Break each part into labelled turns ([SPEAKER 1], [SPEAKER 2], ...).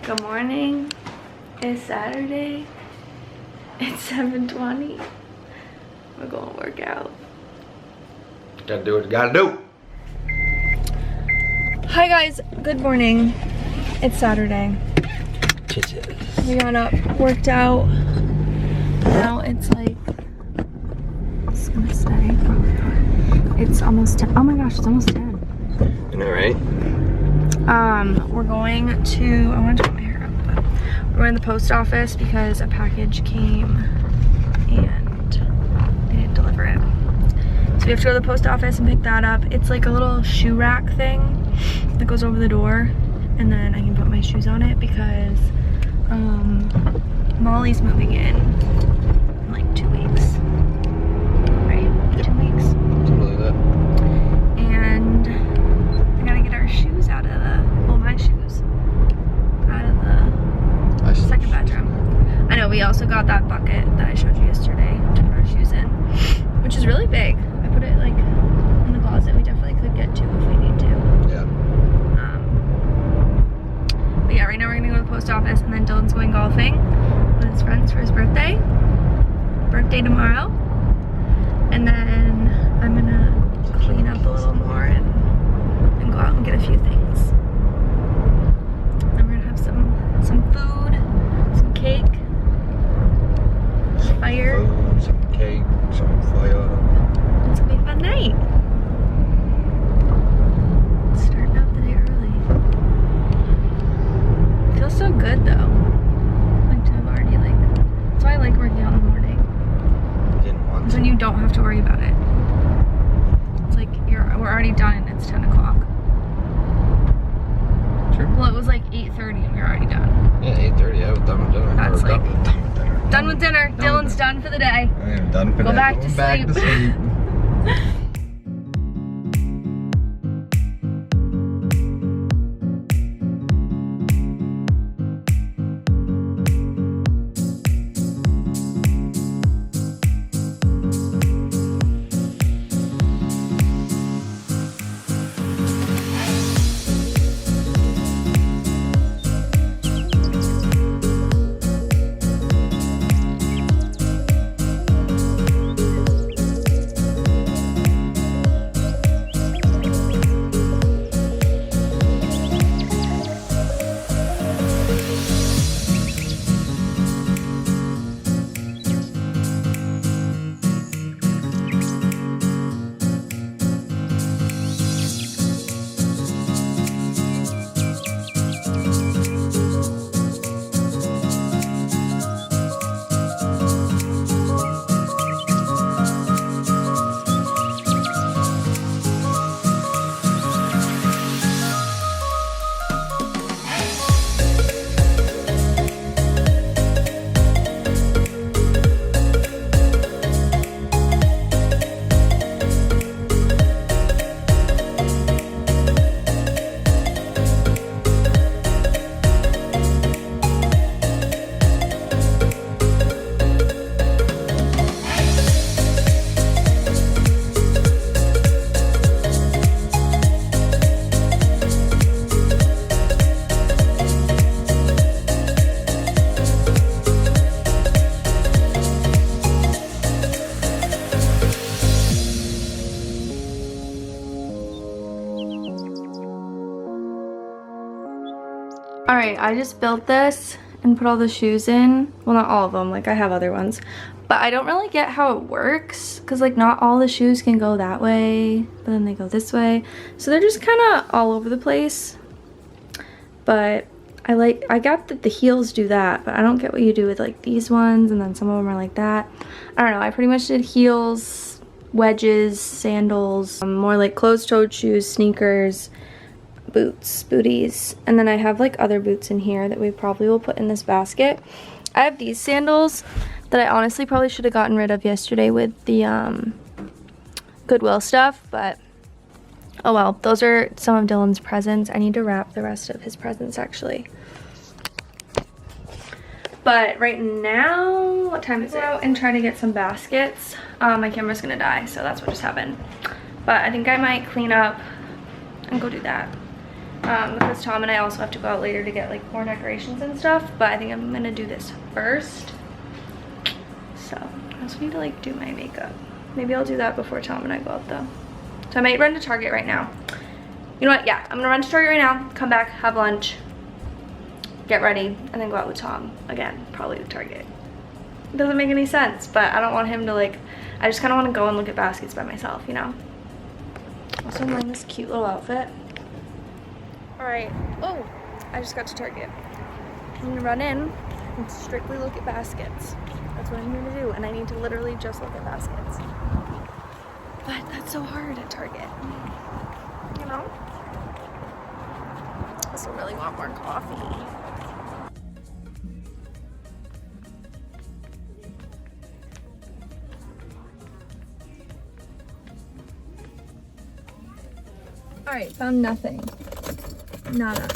[SPEAKER 1] Good morning. It's Saturday. It's 7:20. We're gonna work out.
[SPEAKER 2] Gotta do what you gotta do.
[SPEAKER 1] Hi guys, good morning. It's Saturday. We got up, worked out. Now it's like, it's gonna stay. It's almost 10. Oh my gosh, it's almost 10.
[SPEAKER 2] I know, right?
[SPEAKER 1] We're going to, I want to put my hair up, but we're going to the post office because a package came and they didn't deliver it. So we have to go to the post office and pick that up. It's like a little shoe rack thing that goes over the door, and then I can put my shoes on it because Molly's moving in like 2 weeks. Right? Yep. 2 weeks.
[SPEAKER 2] Something like that.
[SPEAKER 1] And I gotta get our shoes out of the, well, my shoes out of the second bedroom. I know, we also got that bucket that I showed you yesterday to put our shoes in, which is really big. I put it like in the closet. We definitely could get to if we need to.
[SPEAKER 2] Yeah.
[SPEAKER 1] But yeah, right now we're gonna go to the post office, and then Dylan's going golfing with his friends for his birthday. Birthday tomorrow. And then I'm gonna clean up a little more and go out and get a few things. Then we're gonna have some food, some cake, fire.
[SPEAKER 2] Food, some cake, some fire.
[SPEAKER 1] It's gonna be a fun night. Starting out the day early. Feels so good though. Like to have already that's why I like working out in the morning.
[SPEAKER 2] Didn't want
[SPEAKER 1] Because
[SPEAKER 2] to.
[SPEAKER 1] then you don't have to worry about it. It's like we're already done and it's 10 o'clock.
[SPEAKER 2] Sure.
[SPEAKER 1] Well, it was like 8:30 and we were already done.
[SPEAKER 2] Yeah, 8:30. I was done with dinner.
[SPEAKER 1] That's
[SPEAKER 2] Or
[SPEAKER 1] like-
[SPEAKER 2] done with dinner.
[SPEAKER 1] Done with dinner. Dylan's done for the day.
[SPEAKER 2] I am done for
[SPEAKER 1] Go
[SPEAKER 2] that.
[SPEAKER 1] back to
[SPEAKER 2] Going back to
[SPEAKER 1] sleep.
[SPEAKER 2] sleep.
[SPEAKER 1] Alright, I just built this and put all the shoes in. Well, not all of them, like I have other ones. But I don't really get how it works, because like not all the shoes can go that way, but then they go this way. So they're just kind of all over the place. But I got that the heels do that, but I don't get what you do with like these ones, and then some of them are like that. I don't know, I pretty much did heels, wedges, sandals, more like closed-toed shoes, sneakers, booties, and then I have like other boots in here that we probably will put in this basket. I have these sandals that I honestly probably should have gotten rid of yesterday with the Goodwill stuff, but oh well. Those are some of Dylan's presents. I need to wrap the rest of his presents actually. But right now, what time is it? Go out and try to get some baskets. My camera's gonna die, so that's what just happened. But I think I might clean up and go do that. because Tom and I also have to go out later to get like more decorations and stuff, but I think I'm gonna do this first. So I also need to like do my makeup. Maybe I'll do that before Tom and I go out though. So I might run to Target right now. You know what? Yeah, I'm gonna run to Target right now, come back, have lunch, get ready, and then go out with Tom again, probably to Target. It doesn't make any sense, but I don't want him to like, I just kind of want to go and look at baskets by myself, you know? Also, I'm wearing this cute little outfit. All right, oh, I just got to Target. I'm gonna run in and strictly look at baskets. That's what I'm here to do, and I need to literally just look at baskets. But that's so hard at Target, you know? I also really want more coffee. All right, found nothing. Nada.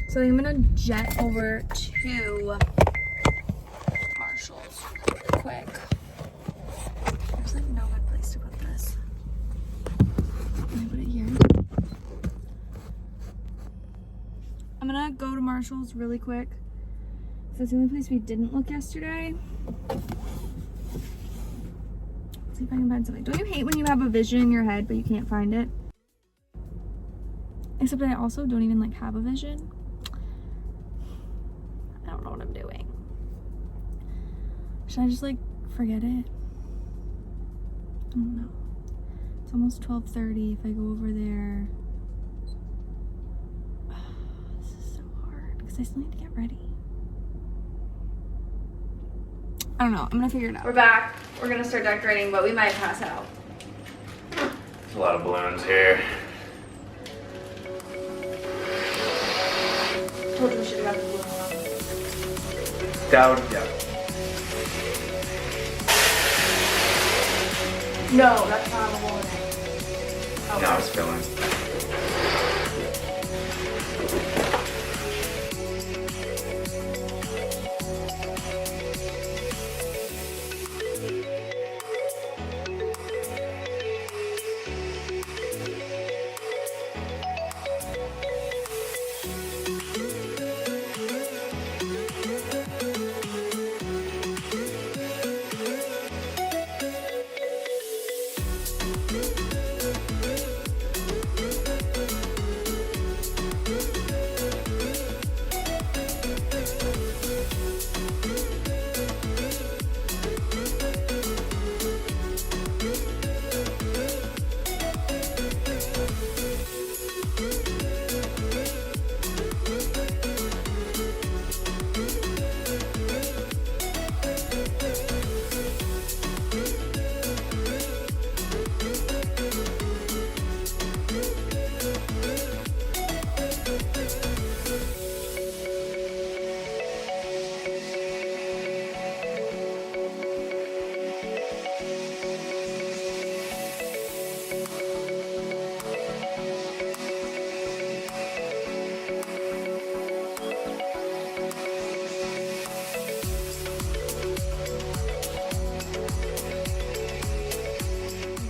[SPEAKER 1] So I'm gonna jet over to Marshall's really quick. There's like no good place to put this. Can I put it here? I'm gonna go to Marshall's really quick. That's the only place we didn't look yesterday. Let's see if I can find something. Don't you hate when you have a vision in your head but you can't find it? Except I also don't even like have a vision. I don't know what I'm doing. Should I just like forget it? I don't know. It's almost 12:30 if I go over there. This is so hard because I still need to get ready. I don't know. I'm gonna figure it out. We're back. We're gonna start decorating, but we might pass out.
[SPEAKER 2] There's a lot of balloons here.
[SPEAKER 1] Told you we should have got the balloon one.
[SPEAKER 2] Down, yeah.
[SPEAKER 1] No, that's not a hole in it. Oh,
[SPEAKER 2] Now it's filling.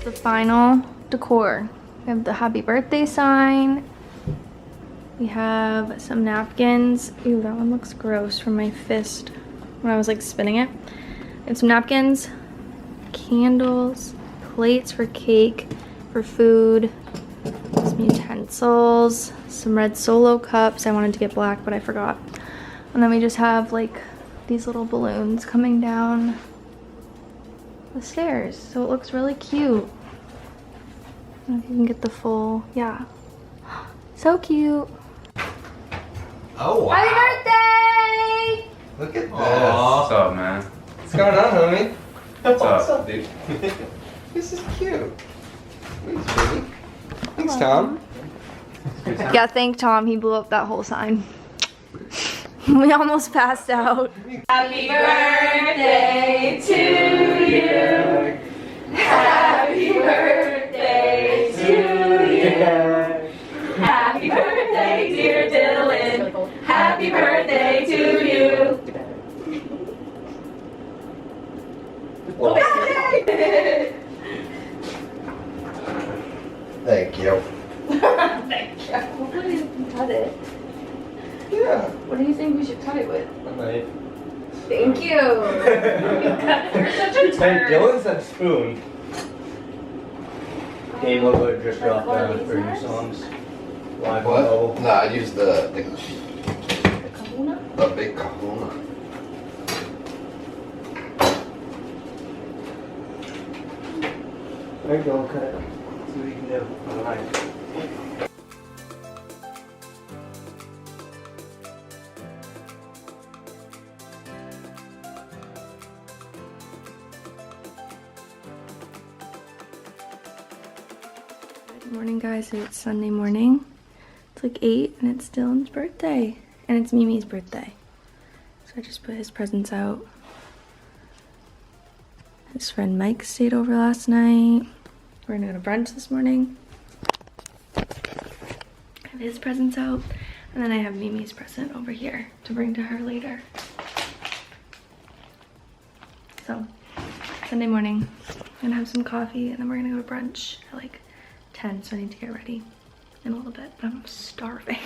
[SPEAKER 1] The final decor. We have the happy birthday sign. We have some napkins. Ew, that one looks gross from my fist when I was like spinning it. And some napkins, candles, plates for cake, for food, some utensils, some red Solo cups. I wanted to get black, but I forgot. And then we just have like these little balloons coming down the stairs, so it looks really cute. I don't know if you can get the full, yeah. So cute.
[SPEAKER 2] Oh, wow.
[SPEAKER 1] Happy birthday!
[SPEAKER 2] Look at this.
[SPEAKER 3] What's up, man?
[SPEAKER 2] What's going on, homie?
[SPEAKER 3] What's up?
[SPEAKER 2] dude? This is cute. Thanks, baby. Thanks, Tom.
[SPEAKER 1] Yeah, thank Tom. He blew up that whole sign. We almost passed out.
[SPEAKER 4] Happy birthday to you. Happy birthday to you. Happy birthday, dear Dylan. Happy birthday to you.
[SPEAKER 2] Thank you.
[SPEAKER 4] Thank you.
[SPEAKER 1] Hopefully you can cut it.
[SPEAKER 4] it with.
[SPEAKER 2] A knife.
[SPEAKER 4] Thank you. You're such a
[SPEAKER 2] And
[SPEAKER 4] turd.
[SPEAKER 2] Dylan said spoon. Gabe, what would drift off for your songs? Live
[SPEAKER 5] What?
[SPEAKER 2] level.
[SPEAKER 5] No, I'd use the
[SPEAKER 4] Kahuna?
[SPEAKER 5] big kahuna.
[SPEAKER 2] There you go, cut it. See what you can do on the knife.
[SPEAKER 1] Good morning, guys. It's Sunday morning. It's like 8 and it's Dylan's birthday. And it's Mimi's birthday. So I just put his presents out. His friend Mike stayed over last night. We're gonna go to brunch this morning. I have his presents out. And then I have Mimi's present over here to bring to her later. So, Sunday morning. I'm gonna have some coffee and then we're gonna go to brunch at like 10, so I need to get ready in a little bit, but I'm starving.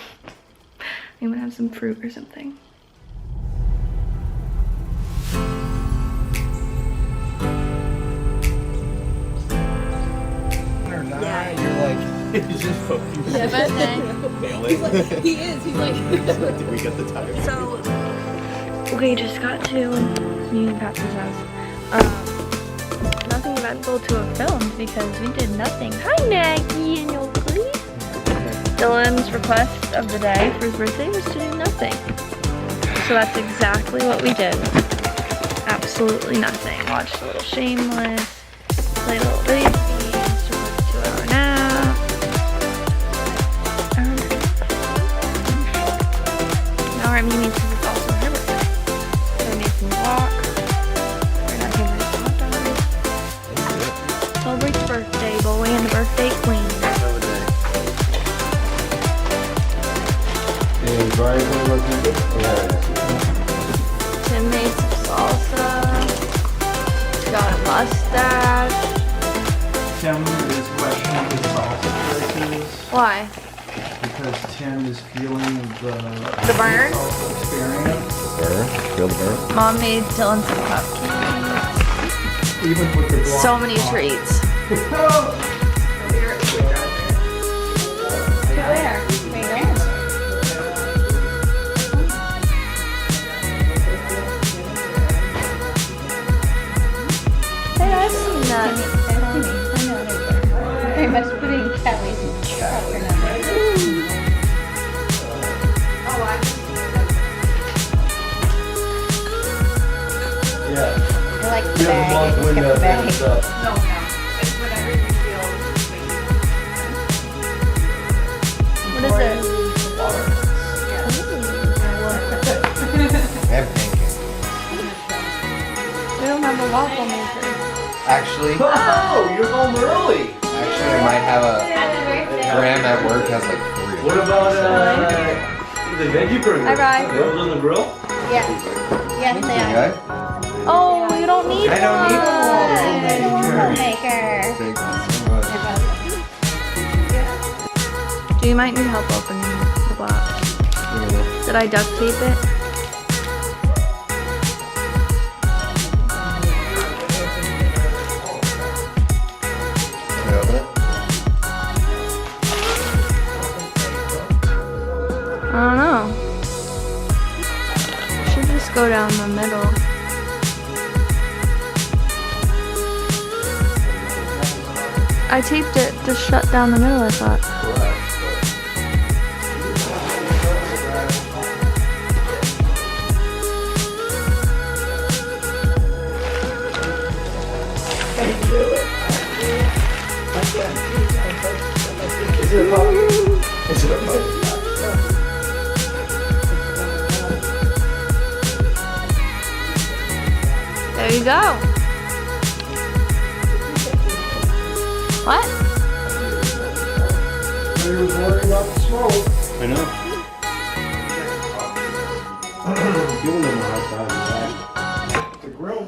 [SPEAKER 1] I'm gonna have some fruit or something.
[SPEAKER 2] Yeah. You're like, he's just focused.
[SPEAKER 1] Yeah, birthday.
[SPEAKER 2] Failing.
[SPEAKER 4] He is. He's like.
[SPEAKER 2] Did we get the time?
[SPEAKER 1] So, we just got to me and Patsy's house. Nothing eventful to have filmed because we did nothing. Hi, Maggie and Oakley. Dylan's request of the day for his birthday was to do nothing. So that's exactly what we did. Absolutely nothing. Watched a little Shameless, played a little video games, took like a 2-hour nap. Now we're at Mimi's because it's also her birthday. So we made some walk. We're not here for hot dogs. Celebrate the birthday boy and the birthday queen.
[SPEAKER 2] Is Brian going to go do it?
[SPEAKER 1] Tim made some salsa. Got a mustache.
[SPEAKER 6] Tim is questioning his salsa choices
[SPEAKER 1] Why?
[SPEAKER 6] because Tim is feeling the
[SPEAKER 1] The burn?
[SPEAKER 6] salsa experience.
[SPEAKER 5] Feel the burn?
[SPEAKER 1] Mom made Dylan some cupcakes.
[SPEAKER 6] Even with the block.
[SPEAKER 1] So many treats. To where? Hey, I've seen that.
[SPEAKER 4] Very much putting Kelly's chocolate on there.
[SPEAKER 2] Yeah.
[SPEAKER 4] I like the
[SPEAKER 2] You have a
[SPEAKER 4] bag.
[SPEAKER 2] long
[SPEAKER 4] It's
[SPEAKER 2] window
[SPEAKER 4] got the
[SPEAKER 2] there and
[SPEAKER 4] bag.
[SPEAKER 2] stuff.
[SPEAKER 1] What is this?
[SPEAKER 5] I have pancakes.
[SPEAKER 1] We don't have a waffle maker.
[SPEAKER 5] Actually,
[SPEAKER 2] Oh, you're home early.
[SPEAKER 5] I might have a Graham at work has like 3.
[SPEAKER 2] What about the veggie burger?
[SPEAKER 1] Hi, Bri.
[SPEAKER 2] Grilled on the grill?
[SPEAKER 4] Yes. Yes, they are.
[SPEAKER 5] Okay?
[SPEAKER 1] Oh, you don't need
[SPEAKER 5] I don't need
[SPEAKER 1] one.
[SPEAKER 4] Waffle maker.
[SPEAKER 5] Thank you so much.
[SPEAKER 1] You might need help opening the box. Did I duct tape it?
[SPEAKER 5] Can I open it?
[SPEAKER 1] I don't know. Should just go down the middle. I taped it to shut down the middle, I thought.
[SPEAKER 2] Is it a puppy? Is it a puppy?
[SPEAKER 1] There you go. What?
[SPEAKER 6] He was worried about the smoke.
[SPEAKER 2] I know.
[SPEAKER 6] Giving him a hard time. Right? The grill.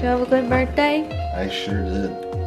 [SPEAKER 1] you have a good birthday?
[SPEAKER 5] I sure did.